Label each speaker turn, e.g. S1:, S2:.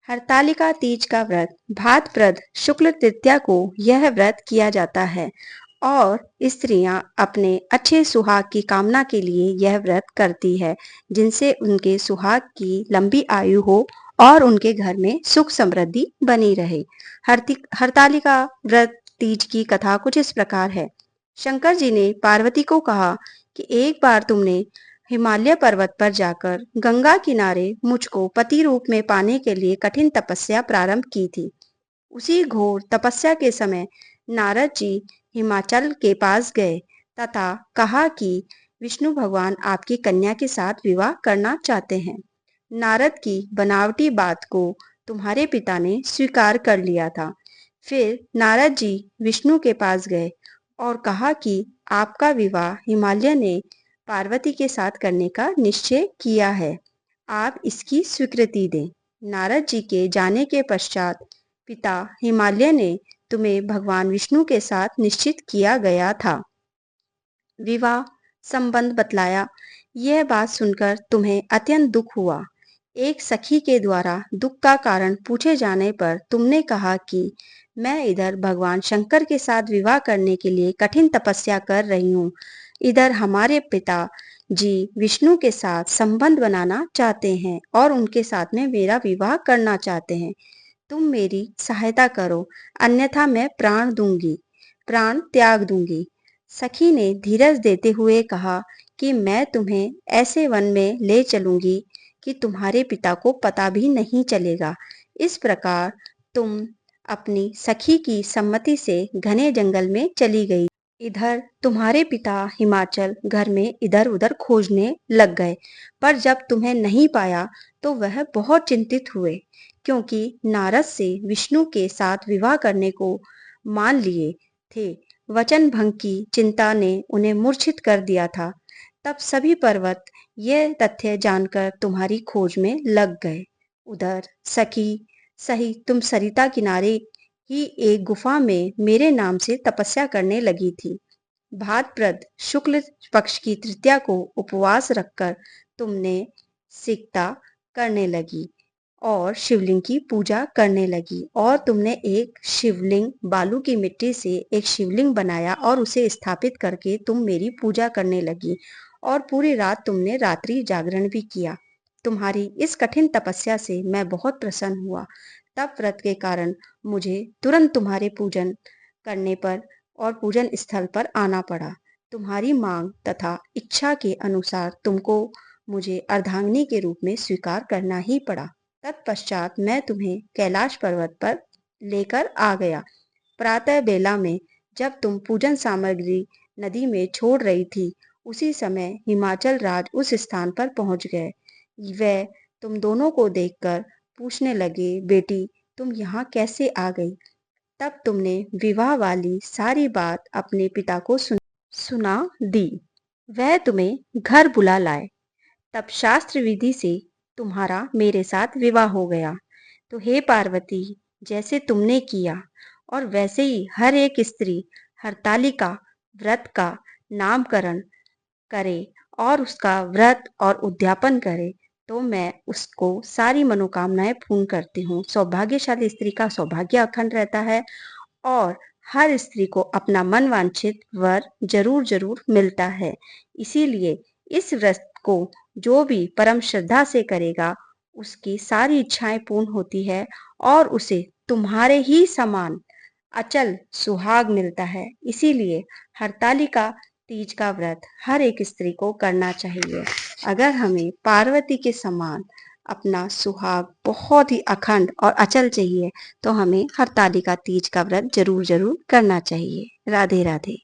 S1: हरतालिका तीज का व्रत भाद्रपद शुक्ल तृतीया को यह व्रत किया जाता है और स्त्रियां अपने अच्छे सुहाग की कामना के लिए यह व्रत करती है, जिनसे उनके सुहाग की लंबी आयु हो और उनके घर में सुख समृद्धि बनी रहे। हरतालिका व्रत तीज की कथा कुछ इस प्रकार है। शंकर जी ने पार्वती को कहा कि एक बार तुमने हिमालय पर्वत पर जाकर गंगा किनारे मुझको पति रूप में पाने के लिए कठिन तपस्या प्रारंभ की थी। उसी घोर तपस्या के समय नारद जी हिमाचल के पास गए तथा कहा कि विष्णु भगवान आपकी कन्या के साथ विवाह करना चाहते हैं। नारद की बनावटी बात को तुम्हारे पिता ने स्वीकार कर लिया था। फिर नारद जी विष्णु के पास गए और कहा कि आपका विवाह हिमालय ने पार्वती के साथ करने का निश्चय किया है, आप इसकी स्वीकृति दें। नारद जी के जाने के पश्चात पिता हिमालय ने तुम्हें भगवान विष्णु के साथ निश्चित किया गया था। विवाह संबंध बतलाया। यह बात सुनकर तुम्हें अत्यंत दुख हुआ। एक सखी के द्वारा दुख का कारण पूछे जाने पर तुमने कहा कि मैं इधर भगवान शंकर के साथ विवाह करने के लिए कठिन तपस्या कर रही हूँ, इधर हमारे पिता जी विष्णु के साथ संबंध बनाना चाहते हैं और उनके साथ में मेरा विवाह करना चाहते हैं। तुम मेरी सहायता करो, अन्यथा मैं प्राण त्याग दूंगी। सखी ने धीरज देते हुए कहा कि मैं तुम्हें ऐसे वन में ले चलूंगी कि तुम्हारे पिता को पता भी नहीं चलेगा। इस प्रकार तुम अपनी सखी की सम्मति से घने जंगल में चली गई। इधर तुम्हारे पिता हिमाचल घर में इधर उधर खोजने लग गए, पर जब तुम्हें नहीं पाया तो वह बहुत चिंतित हुए, क्योंकि नारद से विष्णु के साथ विवाह करने को मान लिए थे। वचन भंग की चिंता ने उन्हें मूर्छित कर दिया था। तब सभी पर्वत यह तथ्य जानकर तुम्हारी खोज में लग गए। उधर सखी सही तुम सरिता किनारे ही एक गुफा में मेरे नाम से तपस्या करने लगी थी। भाद्रपद शुक्ल पक्ष की तृतीया को उपवास रखकर तुमने सिकता करने लगी और शिवलिंग की पूजा करने लगी और तुमने एक शिवलिंग बालू की मिट्टी से एक शिवलिंग बनाया और उसे स्थापित करके तुम मेरी पूजा करने लगी और पूरी रात तुमने रात्रि जागरण भी किया। तुम्हारी इस कठिन तपस्या से मैं बहुत प्रसन्न हुआ। तब व्रत के कारण मुझे तुरंत तुम्हारे पूजन करने पर और पूजन स्थल पर आना पड़ा। तुम्हारी मांग तथा इच्छा के अनुसार तुमको मुझे अर्धांगिनी के रूप में स्वीकार करना ही पड़ा। तत्पश्चात मैं तुम्हें कैलाश पर्वत पर लेकर आ गया। प्रातः बेला में जब तुम पूजन सामग्री नदी में छोड़ रही थी, उसी समय हिमाचल राज उस स्थान पर पहुंच गए। वे तुम दोनों को देखकर पूछने लगे, बेटी तुम यहाँ कैसे आ गई? तब तुमने विवाह वाली सारी बात अपने पिता को सुना दी। वह तुम्हें घर बुला लाए। तब शास्त्र विधि से तुम्हारा मेरे साथ विवाह हो गया। तो हे पार्वती, जैसे तुमने किया और वैसे ही हर एक स्त्री हरतालिका व्रत का नामकरण करे और उसका व्रत और उद्यापन करे, तो मैं उसको सारी मनोकामनाएं पूर्ण करती हूँ। सौभाग्यशाली स्त्री का सौभाग्य अखंड रहता है और हर स्त्री को अपना मन वांछित वर जरूर जरूर मिलता है। इसीलिए इस व्रत को जो भी परम श्रद्धा से करेगा, उसकी सारी इच्छाएं पूर्ण होती है और उसे तुम्हारे ही समान अचल सुहाग मिलता है। इसीलिए हरतालिका तीज का व्रत हर एक स्त्री को करना चाहिए। अगर हमें पार्वती के समान अपना सुहाग बहुत ही अखंड और अचल चाहिए, तो हमें हरतालिका तीज का व्रत जरूर जरूर करना चाहिए। राधे राधे।